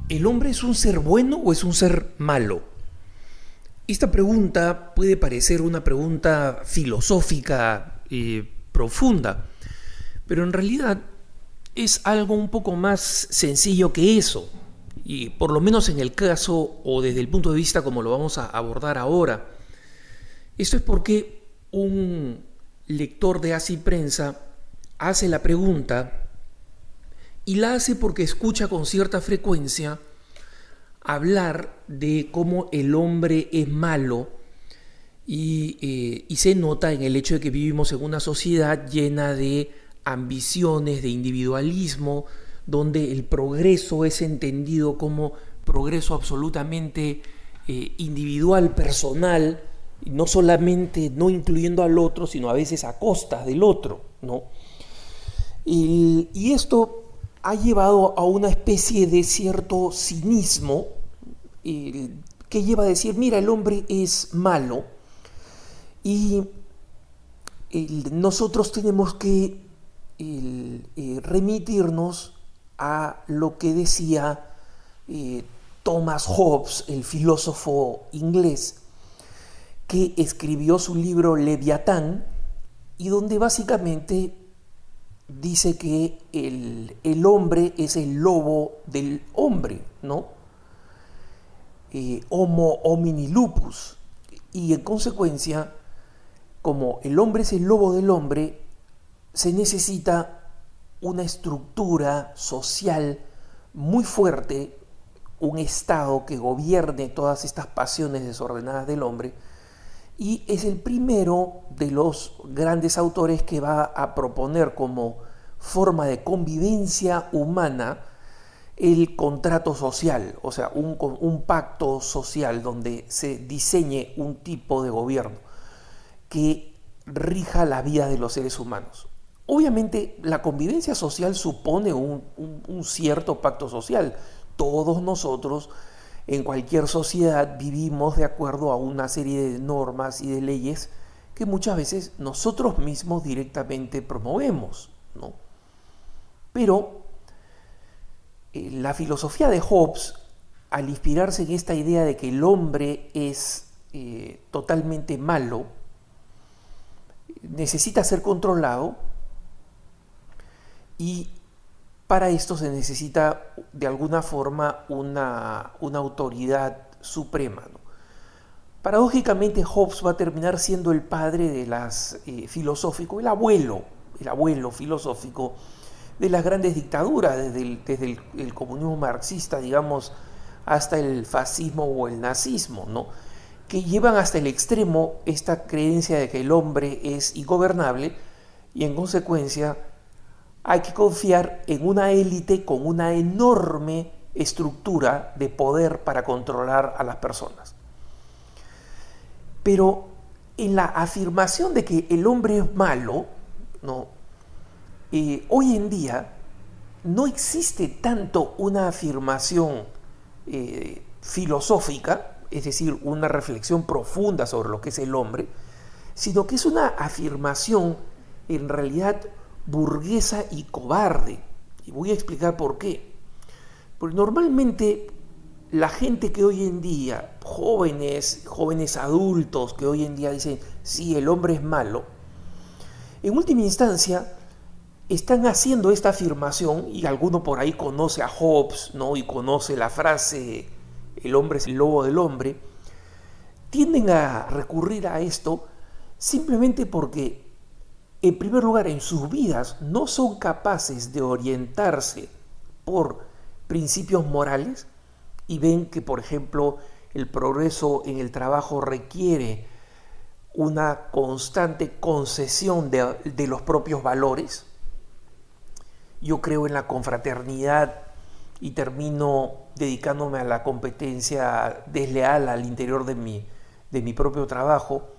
¿El hombre es un ser bueno o es un ser malo? Esta pregunta puede parecer una pregunta filosófica profunda, pero en realidad es algo un poco más sencillo que eso, y por lo menos en el caso o desde el punto de vista como lo vamos a abordar ahora. Esto es porque un lector de Así Prensa hace la pregunta y la hace porque escucha con cierta frecuencia hablar de cómo el hombre es malo y se nota en el hecho de que vivimos en una sociedad llena de ambiciones, de individualismo, donde el progreso es entendido como progreso absolutamente individual, personal, no solamente no incluyendo al otro, sino a veces a costas del otro, ¿no? Y esto ha llevado a una especie de cierto cinismo que lleva a decir, mira, el hombre es malo y nosotros tenemos que remitirnos a lo que decía Thomas Hobbes, el filósofo inglés, que escribió su libro Leviatán y donde básicamente dice que el hombre es el lobo del hombre, ¿no? Homo homini lupus. Y en consecuencia, como el hombre es el lobo del hombre, se necesita una estructura social muy fuerte, un Estado que gobierne todas estas pasiones desordenadas del hombre, y es el primero de los grandes autores que va a proponer como forma de convivencia humana el contrato social, o sea, un pacto social donde se diseñe un tipo de gobierno que rija la vida de los seres humanos. Obviamente la convivencia social supone un cierto pacto social. Todos nosotros en cualquier sociedad vivimos de acuerdo a una serie de normas y de leyes que muchas veces nosotros mismos directamente promovemos, ¿no? Pero la filosofía de Hobbes, al inspirarse en esta idea de que el hombre es totalmente malo, necesita ser controlado y para esto se necesita de alguna forma una autoridad suprema, ¿no? Paradójicamente Hobbes va a terminar siendo el padre de las filosófico, el abuelo filosófico de las grandes dictaduras, desde el comunismo marxista, digamos, hasta el fascismo o el nazismo, ¿no? Que llevan hasta el extremo esta creencia de que el hombre es ingobernable y en consecuencia hay que confiar en una élite con una enorme estructura de poder para controlar a las personas. Pero en la afirmación de que el hombre es malo, ¿no? Hoy en día no existe tanto una afirmación filosófica, es decir, una reflexión profunda sobre lo que es el hombre, sino que es una afirmación en realidad burguesa y cobarde. Y voy a explicar por qué. Porque normalmente la gente que hoy en día, jóvenes adultos que hoy en día dicen, sí, el hombre es malo, en última instancia están haciendo esta afirmación, y alguno por ahí conoce a Hobbes, ¿no? Y conoce la frase, el hombre es el lobo del hombre, tienden a recurrir a esto simplemente porque, en primer lugar, en sus vidas no son capaces de orientarse por principios morales y ven que, por ejemplo, el progreso en el trabajo requiere una constante concesión de los propios valores. Yo creo en la confraternidad y termino dedicándome a la competencia desleal al interior de mi propio trabajo.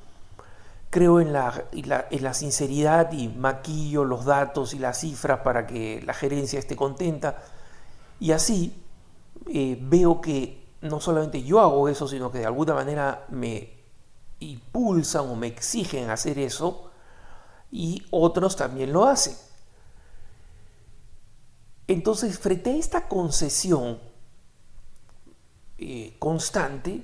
Creo en la sinceridad y maquillo los datos y las cifras para que la gerencia esté contenta. Y así veo que no solamente yo hago eso, sino que de alguna manera me impulsan o me exigen hacer eso y otros también lo hacen. Entonces, frente a esta concesión constante,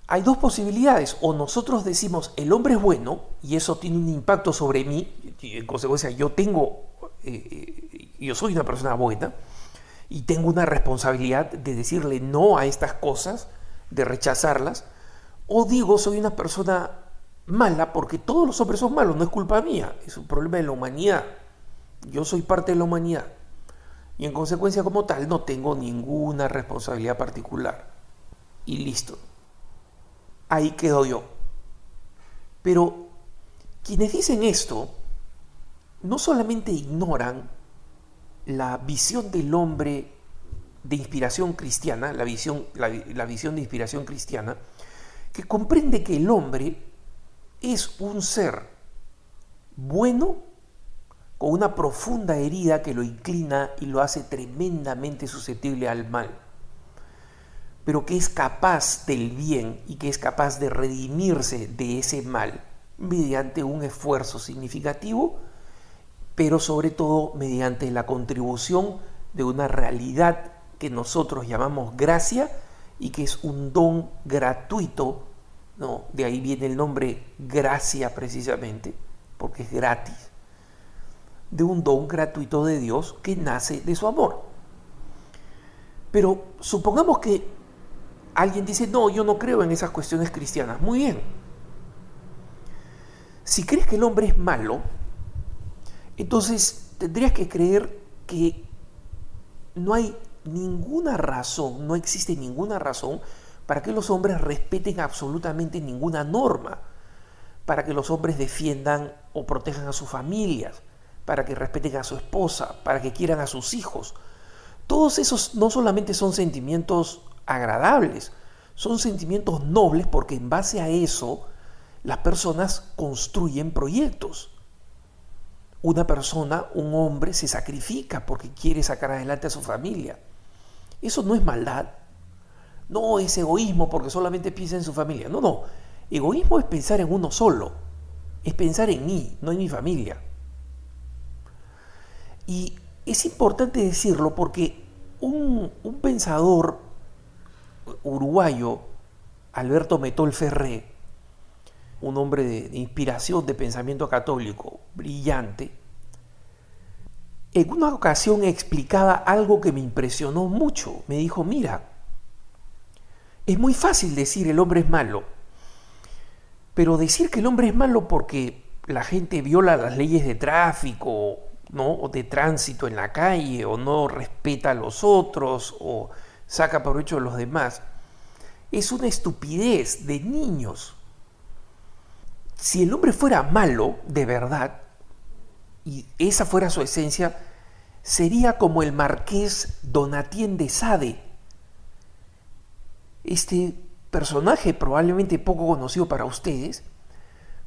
hay dos posibilidades. O nosotros decimos, el hombre es bueno y eso tiene un impacto sobre mí, y en consecuencia yo soy una persona buena y tengo una responsabilidad de decirle no a estas cosas, de rechazarlas. O digo, soy una persona mala porque todos los hombres son malos, no es culpa mía, es un problema de la humanidad. Yo soy parte de la humanidad y en consecuencia como tal no tengo ninguna responsabilidad particular. Y listo. Ahí quedo yo. Pero quienes dicen esto no solamente ignoran la visión del hombre de inspiración cristiana, la visión de inspiración cristiana, que comprende que el hombre es un ser bueno con una profunda herida que lo inclina y lo hace tremendamente susceptible al mal, pero que es capaz del bien y que es capaz de redimirse de ese mal mediante un esfuerzo significativo, pero sobre todo mediante la contribución de una realidad que nosotros llamamos gracia y que es un don gratuito, ¿no? De ahí viene el nombre gracia precisamente, porque es gratis, de un don gratuito de Dios que nace de su amor. Pero supongamos que alguien dice, no, yo no creo en esas cuestiones cristianas. Muy bien. Si crees que el hombre es malo, entonces tendrías que creer que no hay ninguna razón, no existe ninguna razón para que los hombres respeten absolutamente ninguna norma, para que los hombres defiendan o protejan a sus familias, para que respeten a su esposa, para que quieran a sus hijos. Todos esos no solamente son sentimientos agradables, son sentimientos nobles porque en base a eso las personas construyen proyectos. Una persona, un hombre, se sacrifica porque quiere sacar adelante a su familia. Eso no es maldad. No es egoísmo porque solamente piensa en su familia. No, no. Egoísmo es pensar en uno solo. Es pensar en mí, no en mi familia. Y es importante decirlo porque un pensador uruguayo, Alberto Metol Ferré, un hombre de inspiración de pensamiento católico brillante, en una ocasión explicaba algo que me impresionó mucho. Me dijo, mira, es muy fácil decir el hombre es malo, pero decir que el hombre es malo porque la gente viola las leyes de tráfico, ¿no? O de tránsito en la calle, o no respeta a los otros, o saca provecho de los demás, es una estupidez de niños. Si el hombre fuera malo de verdad, y esa fuera su esencia, sería como el marqués Donatien de Sade. Este personaje probablemente poco conocido para ustedes,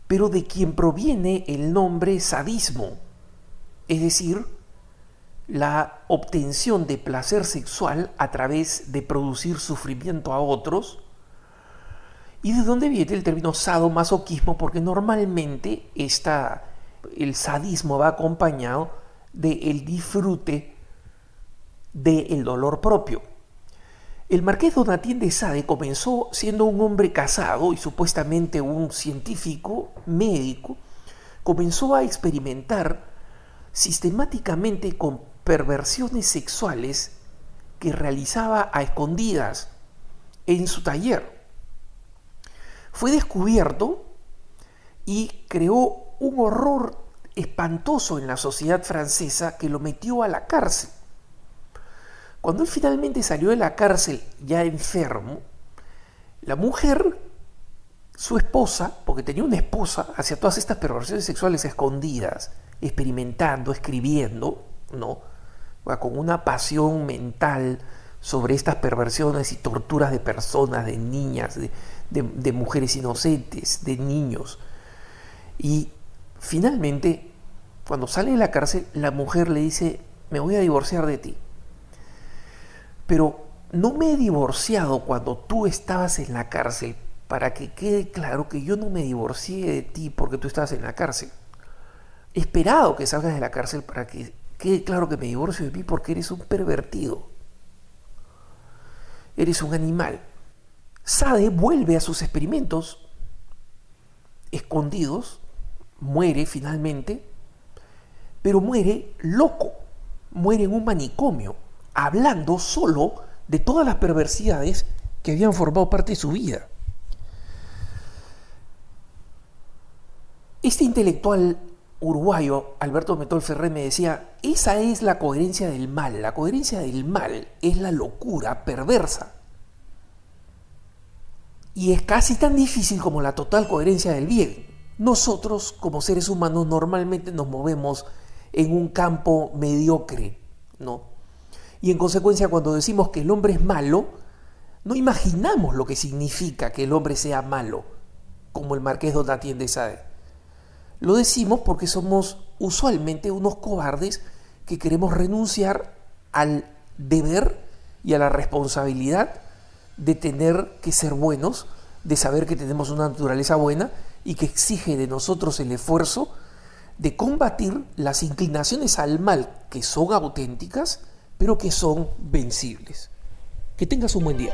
pero de quien proviene el nombre sadismo, es decir, la obtención de placer sexual a través de producir sufrimiento a otros, y de dónde viene el término sadomasoquismo, porque normalmente el sadismo va acompañado del disfrute del dolor propio. El marqués Donatien de Sade comenzó siendo un hombre casado y supuestamente un científico médico, comenzó a experimentar sistemáticamente con perversiones sexuales que realizaba a escondidas en su taller. Fue descubierto y creó un horror espantoso en la sociedad francesa que lo metió a la cárcel. Cuando él finalmente salió de la cárcel ya enfermo, la mujer, su esposa, porque tenía una esposa, hacía todas estas perversiones sexuales escondidas, experimentando, escribiendo, ¿no? Con una pasión mental sobre estas perversiones y torturas de personas, de niñas, de mujeres inocentes, de niños. Y finalmente, cuando sale de la cárcel, la mujer le dice, me voy a divorciar de ti. Pero no me he divorciado cuando tú estabas en la cárcel, para que quede claro que yo no me divorcié de ti porque tú estabas en la cárcel. He esperado que salgas de la cárcel para que quede claro que me divorcio de ti porque eres un pervertido. eres un animal. Sade vuelve a sus experimentos escondidos, muere finalmente, pero muere loco, muere en un manicomio, hablando solo de todas las perversidades que habían formado parte de su vida. Este intelectual uruguayo, Alberto Metol Ferré, me decía, esa es la coherencia del mal. La coherencia del mal es la locura perversa. Y es casi tan difícil como la total coherencia del bien. Nosotros, como seres humanos, normalmente nos movemos en un campo mediocre, ¿no? Y en consecuencia, cuando decimos que el hombre es malo, no imaginamos lo que significa que el hombre sea malo, como el marqués Donatien de Sade. Lo decimos porque somos usualmente unos cobardes que queremos renunciar al deber y a la responsabilidad de tener que ser buenos, de saber que tenemos una naturaleza buena y que exige de nosotros el esfuerzo de combatir las inclinaciones al mal que son auténticas, pero que son vencibles. Que tengas un buen día.